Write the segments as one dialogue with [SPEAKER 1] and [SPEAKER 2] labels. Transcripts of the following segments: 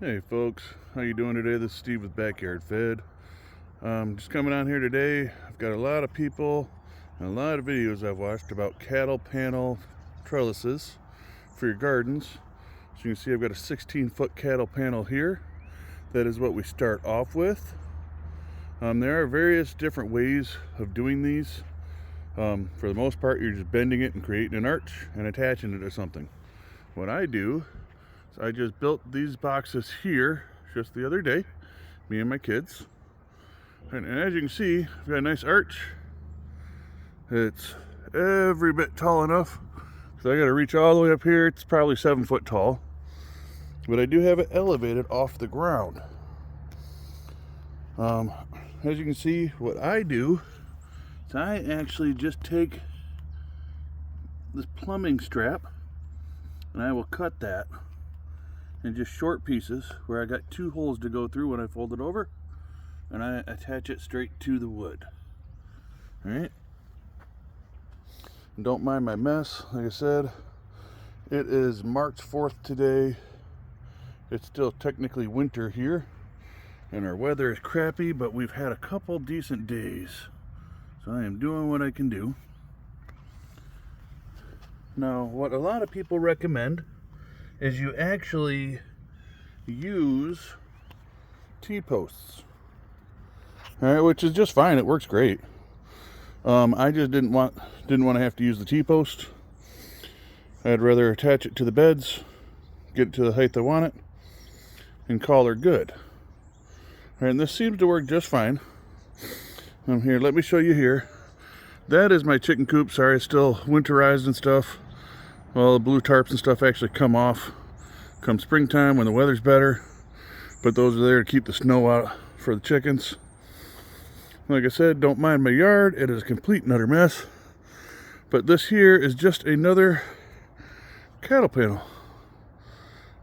[SPEAKER 1] Hey folks, how you doing today? This is Steve with Backyard Fed. Just coming on here today. I've got a lot of people and a lot of videos I've watched about cattle panel trellises for your gardens. So you can see I've got a 16-foot cattle panel here. That is what we start off with. There are various different ways of doing these. For the most part, you're just bending it and creating an arch and attaching it to something. What I do, I just built these boxes here just the other day, me and my kids. And as you can see, I've got a nice arch. It's every bit tall enough, so I got to reach all the way up here. It's probably 7 foot tall, but I do have it elevated off the ground. As you can see, what I do is I actually just take this plumbing strap and I will cut that in just short pieces where I got 2 holes to go through when I fold it over, and I attach it straight to the wood. Alright, don't mind my mess. Like I said, it is March 4th today. It's still technically winter here and our weather is crappy, but we've had a couple decent days, so I am doing what I can do. Now, what a lot of people recommend is you actually use T-posts. Alright, which is just fine, it works great. I just didn't want to have to use the T-post. I'd rather attach it to the beds, get it to the height I want it, and call her good. Alright, and this seems to work just fine. Here, let me show you here. That is my chicken coop. Sorry, it's still winterized and stuff. Well, the blue tarps and stuff actually come off come springtime when the weather's better, but those are there to keep the snow out for the chickens. Like I said, don't mind my yard. It is a complete and utter mess, but this here is just another cattle panel,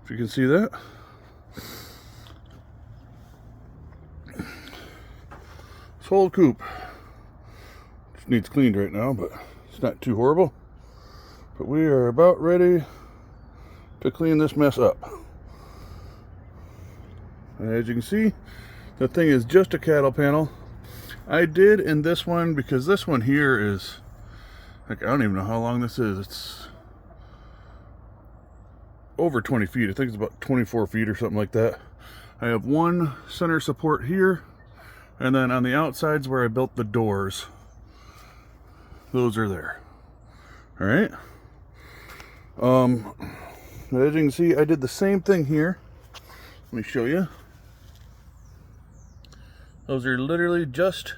[SPEAKER 1] if you can see that. This whole coop just needs cleaned right now, but it's not too horrible. But we are about ready to clean this mess up. And as you can see, the thing is just a cattle panel. I did in this one, because this one here is, like, I don't even know how long this is. It's over 20 feet. I think it's about 24 feet or something like that. I have one center support here, and then on the outsides where I built the doors, those are there. All right. As you can see, I did the same thing here. Let me show you. Those are literally just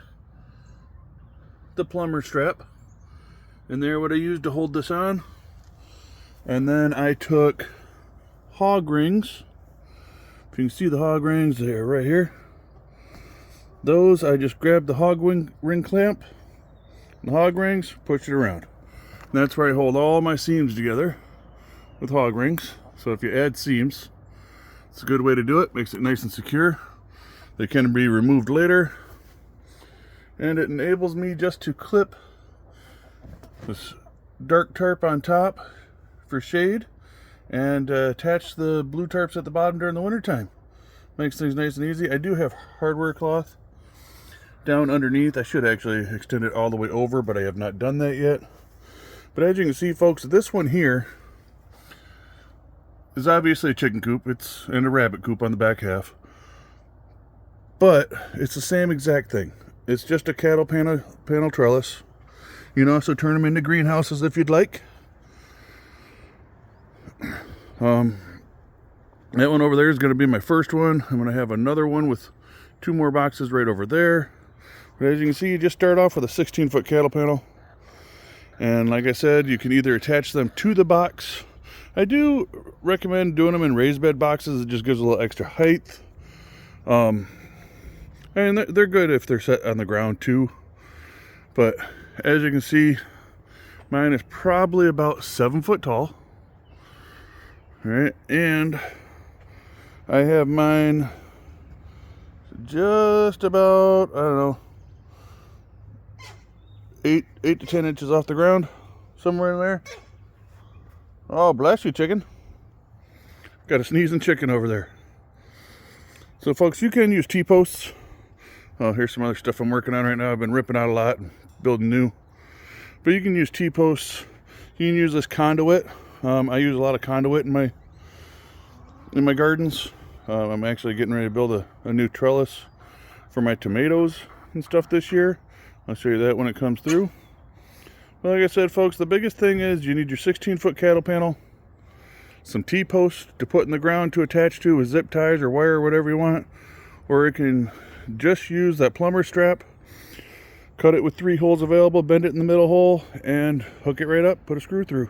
[SPEAKER 1] the plumber strap. And there, what I used to hold this on. And then I took hog rings. If you can see the hog rings, they're right here. Those, I just grabbed the hog ring clamp, the hog rings, push it around. And that's where I hold all my seams together with hog rings. So if you add seams, it's a good way to do it. Makes it nice and secure. They can be removed later, and it enables me just to clip this dark tarp on top for shade and attach the blue tarps at the bottom during the winter time. Makes things nice and easy. I do have hardware cloth down underneath. I should actually extend it all the way over, but I have not done that yet. But as you can see, folks, this one here is obviously a chicken coop. It's and a rabbit coop on the back half. But it's the same exact thing. It's just a cattle panel trellis. You can also turn them into greenhouses if you'd like. That one over there is going to be my first one. I'm going to have another one with 2 more boxes right over there. But as you can see, you just start off with a 16-foot cattle panel. And like I said, you can either attach them to the box. I do recommend doing them in raised bed boxes. It just gives a little extra height. And they're good if they're set on the ground too. But as you can see, mine is probably about 7 foot tall. All right, and I have mine just about, I don't know, 8 to 10 inches off the ground, somewhere in there. Oh, bless you, chicken. Got a sneezing chicken over there. So folks, you can use T-posts. Oh, here's some other stuff I'm working on right now. I've been ripping out a lot and building new. But you can use T-posts. You can use this conduit. I use a lot of conduit in my gardens. I'm actually getting ready to build a new trellis for my tomatoes and stuff this year. I'll show you that when it comes through. But like I said, folks, the biggest thing is you need your 16-foot cattle panel, some T-posts to put in the ground to attach to with zip ties or wire or whatever you want, or you can just use that plumber strap, cut it with 3 holes available, bend it in the middle hole, and hook it right up, put a screw through,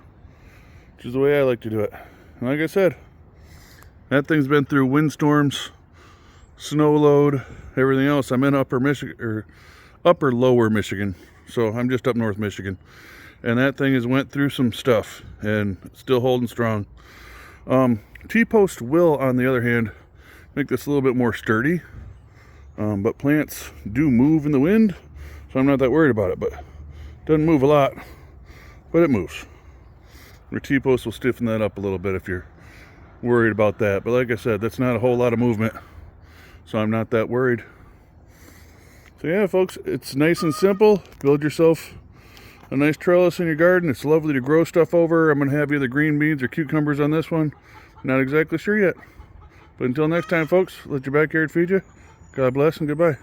[SPEAKER 1] which is the way I like to do it. And like I said, that thing's been through windstorms, snow load, everything else. I'm in upper Michigan, or lower Michigan, so I'm just up north Michigan, and that thing has went through some stuff and still holding strong. T-post will, on the other hand, make this a little bit more sturdy, but plants do move in the wind, so I'm not that worried about it. But it doesn't move a lot, but it moves. Your T-post will stiffen that up a little bit if you're worried about that. But like I said, that's not a whole lot of movement, so I'm not that worried. So yeah, folks, it's nice and simple. Build yourself a nice trellis in your garden. It's lovely to grow stuff over. I'm going to have either green beans or cucumbers on this one. Not exactly sure yet. But until next time, folks, let your backyard feed you. God bless and goodbye.